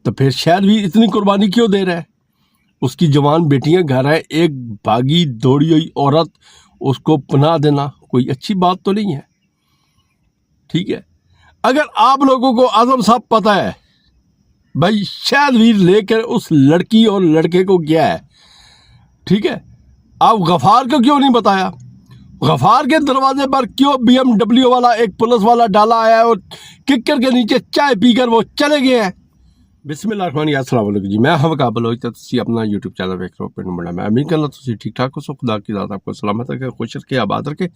تو پھر شاید بھی اتنی قربانی کیوں دے رہا ہے؟ اس کی جوان بیٹیاں گھر ہیں، ایک بھاگی دوڑی ہوئی عورت اس کو پناہ دینا کوئی اچھی بات تو نہیں ہے. ٹھیک ہے، اگر آپ لوگوں کو اعظم صاحب پتہ ہے بھائی شاید ویر لے کر اس لڑکی اور لڑکے کو گیا ہے، ٹھیک ہے، آپ غفار کو کیوں نہیں بتایا؟ غفار کے دروازے پر کیوں BMW والا ایک پولیس والا ڈالا آیا ہے اور ککر کے نیچے چائے پی کر وہ چلے گئے ہیں؟ بسم اللہ الرحمن الرحیم. السلام علیکم جی، میں ہم کابل ہوئی تھی اپنا یوٹیوب چینل دیکھ رہا ہوں پنڈ بڑا. میں امید کرنا تھی ٹھیک ٹھاک ہو سو. خدا کی ذات آپ کو سلامت رکھے، خوش رکھے، آباد رکھے.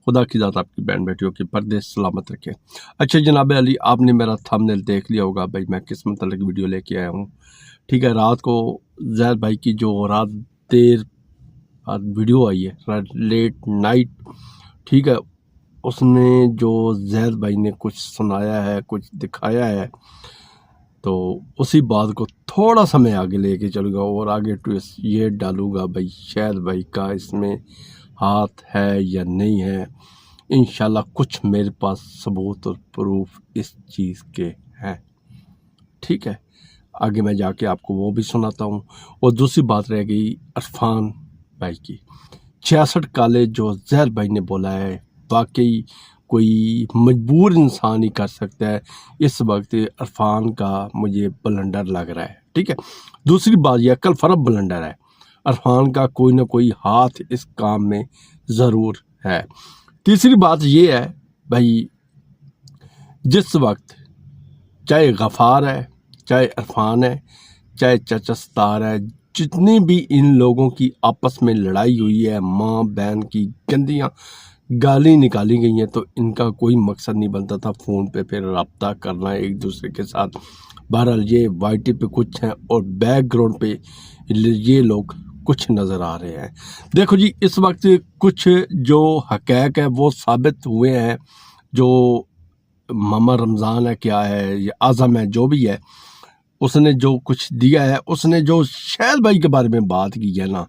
خدا کی ذات آپ کی بہن بیٹیوں کی پردے سلامت رکھے. اچھا جناب علی، آپ نے میرا تھمبنیل دیکھ لیا ہوگا بھائی میں کس متعلق ویڈیو لے کے آیا ہوں. ٹھیک ہے، رات کو زید بھائی کی جو رات دیر بعد ویڈیو آئی ہے، لیٹ نائٹ، ٹھیک ہے، اس میں جو زید بھائی نے کچھ سنایا ہے، کچھ دکھایا ہے، تو اسی بات کو تھوڑا سا میں آگے لے کے چلوں گا اور آگے ٹویسٹ یہ ڈالوں گا بھائی شاید بھائی کا اس میں ہاتھ ہے یا نہیں ہے. انشاءاللہ کچھ میرے پاس ثبوت اور پروف اس چیز کے ہیں. ٹھیک ہے، آگے میں جا کے آپ کو وہ بھی سناتا ہوں. اور دوسری بات رہ گئی عرفان بھائی کی. 66 کالے جو زہر بھائی نے بولا ہے واقعی کوئی مجبور انسان ہی کر سکتا ہے. اس وقت عرفان کا مجھے بلنڈر لگ رہا ہے. ٹھیک ہے، دوسری بات یہ عقل فرب بلنڈر ہے. عرفان کا کوئی نہ کوئی ہاتھ اس کام میں ضرور ہے. تیسری بات یہ ہے بھائی، جس وقت چاہے غفار ہے، چاہے عرفان ہے، چاہے چچا ستار ہے، جتنی بھی ان لوگوں کی آپس میں لڑائی ہوئی ہے، ماں بہن کی گندیاں گالی نکالی گئی ہیں، تو ان کا کوئی مقصد نہیں بنتا تھا فون پہ پھر رابطہ کرنا ایک دوسرے کے ساتھ. بہرحال یہ وائی ٹی پہ کچھ ہیں اور بیک گراؤنڈ پہ یہ لوگ کچھ نظر آ رہے ہیں. دیکھو جی، اس وقت کچھ جو حقائق ہے وہ ثابت ہوئے ہیں. جو ماما رمضان ہے، کیا ہے، یا اعظم ہے، جو بھی ہے، اس نے جو کچھ دیا ہے، اس نے جو شاید بھائی کے بارے میں بات کی ہے نا،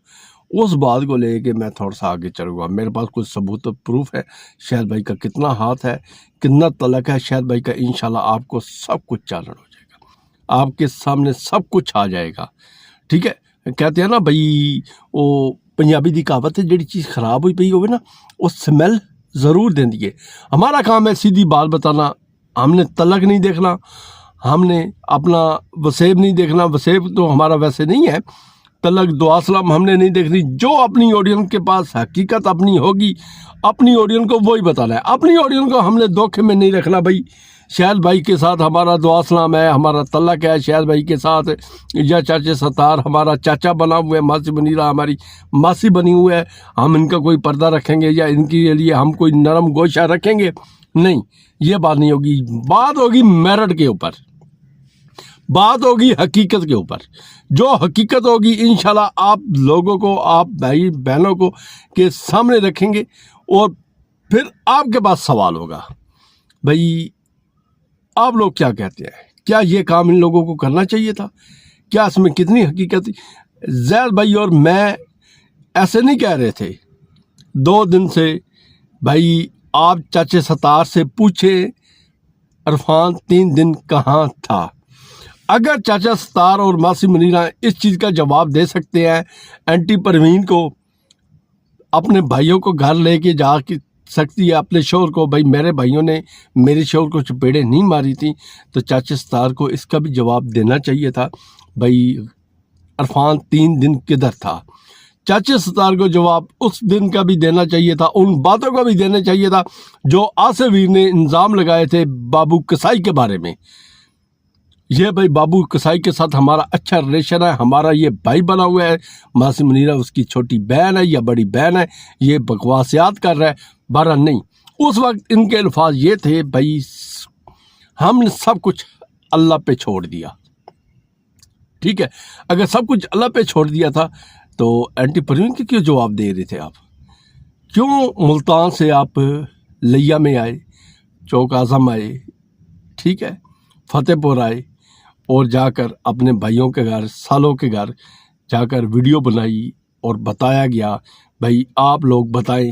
اس بات کو لے کے میں تھوڑا سا آگے چلوں گا. میرے پاس کچھ ثبوت و پروف ہے شاید بھائی کا کتنا ہاتھ ہے، کتنا تعلق ہے شاید بھائی کا. انشاءاللہ آپ کو سب کچھ چالن ہو جائے گا، آپ کے سامنے سب کچھ آ جائے گا. ٹھیک ہے، کہتے ہیں نا بھائی، وہ پنجابی دی کہاوت ہے، جڑی چیز خراب ہوئی پئی ہوئے نا وہ سمیل ضرور دیں دیے. ہمارا کام ہے سیدھی بات بتانا. ہم نے تلک نہیں دیکھنا، ہم نے اپنا وسیب نہیں دیکھنا. وسیب تو ہمارا ویسے نہیں ہے. تلک دعا سلام ہم نے نہیں دیکھنی. جو اپنی آڈینس کے پاس حقیقت اپنی ہوگی، اپنی آڈینس کو وہی بتانا ہے. اپنی آڈینس کو ہم نے دھوکے میں نہیں رکھنا بھائی شاید بھائی کے ساتھ ہمارا دعا سلام ہے، ہمارا تلک ہے شاید بھائی کے ساتھ، یا چاچے ستار ہمارا چاچا بنا ہوا ہے، ماسی منیرہ ہماری ماسی بنی ہوئی ہے، ہم ان کا کوئی پردہ رکھیں گے یا ان کے لیے ہم کوئی نرم گوشہ رکھیں گے؟ نہیں، یہ بات نہیں ہوگی. بات ہوگی میرٹ کے اوپر، بات ہوگی حقیقت کے اوپر. جو حقیقت ہوگی انشاءاللہ آپ لوگوں کو، آپ بھائی بہنوں کو کے سامنے رکھیں گے. اور پھر آپ کے پاس سوال ہوگا بھائی آپ لوگ کیا کہتے ہیں، کیا یہ کام ان لوگوں کو کرنا چاہیے تھا؟ کیا اس میں کتنی حقیقت تھی؟ زید بھائی اور میں ایسے نہیں کہہ رہے تھے 2 دن سے. بھائی آپ چاچے ستار سے پوچھیں عرفان 3 دن کہاں تھا. اگر چاچا ستار اور ماسی منیرہ اس چیز کا جواب دے سکتے ہیں، اینٹی پروین کو اپنے بھائیوں کو گھر لے کے جا کے سکتی ہے اپنے شوہر کو، بھائی میرے بھائیوں نے میرے شوہر کو چپیڑیں نہیں ماری تھیں، تو چاچا ستار کو اس کا بھی جواب دینا چاہیے تھا بھائی عرفان 3 دن کدھر تھا. چاچے ستار کو جواب اس دن کا بھی دینا چاہیے تھا، ان باتوں کا بھی دینا چاہیے تھا جو آصف ویر نے الزام لگائے تھے بابو کسائی کے بارے میں. یہ بھائی بابو کسائی کے ساتھ ہمارا اچھا ریلیشن ہے، ہمارا یہ بھائی بنا ہوا ہے، ماسی منیرہ اس کی چھوٹی بہن ہے یا بڑی بہن ہے، یہ بکواسیات کر رہا ہے. بارہ نہیں، اس وقت ان کے الفاظ یہ تھے بھائی ہم نے سب کچھ اللہ پہ چھوڑ دیا. ٹھیک ہے، اگر سب کچھ اللہ پہ چھوڑ دیا تھا تو اینٹی پروین کے کیوں جواب دے رہے تھے آپ؟ کیوں ملتان سے آپ لیا میں آئے، چوک اعظم آئے، ٹھیک ہے، فتح پور آئے، اور جا کر اپنے بھائیوں کے گھر، سالوں کے گھر جا کر ویڈیو بنائی اور بتایا گیا بھائی آپ لوگ بتائیں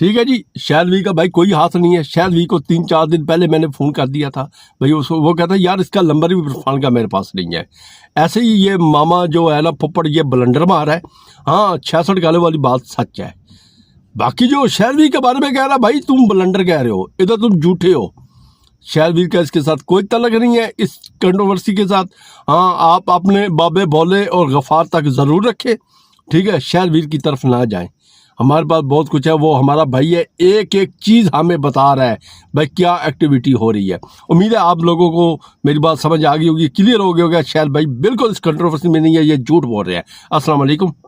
ٹھیک ہے جی، شیلوی کا بھائی کوئی ہاتھ نہیں ہے. شیلوی کو 3-4 دن پہلے میں نے فون کر دیا تھا بھائی، وہ کہتا ہے یار اس کا نمبر بھی عرفان کا میرے پاس نہیں ہے. ایسے ہی یہ ماما جو ہے نا پھپڑ، یہ بلنڈر مار ہے. ہاں 66 گالے والی بات سچ ہے. باقی جو شیلوی کے بارے میں کہہ رہا بھائی تم بلنڈر کہہ رہے ہو، ادھر تم جھوٹے ہو. شیلوی کا اس کے ساتھ کوئی تعلق نہیں ہے اس کنٹروورسی کے ساتھ. ہاں آپ اپنے بابے بولے اور غفار تک ضرور رکھیں، ٹھیک ہے، شیلوی کی طرف نہ جائیں. ہمارے پاس بہت کچھ ہے، وہ ہمارا بھائی ہے، ایک ایک چیز ہمیں بتا رہا ہے بھائی کیا ایکٹیویٹی ہو رہی ہے. امید ہے آپ لوگوں کو میری بات سمجھ آ گئی ہوگی، کلیئر ہو گیا ہوگا. شیل بھائی بالکل اس کنٹروورسی میں نہیں ہے، یہ جھوٹ بول رہے ہیں. السلام علیکم.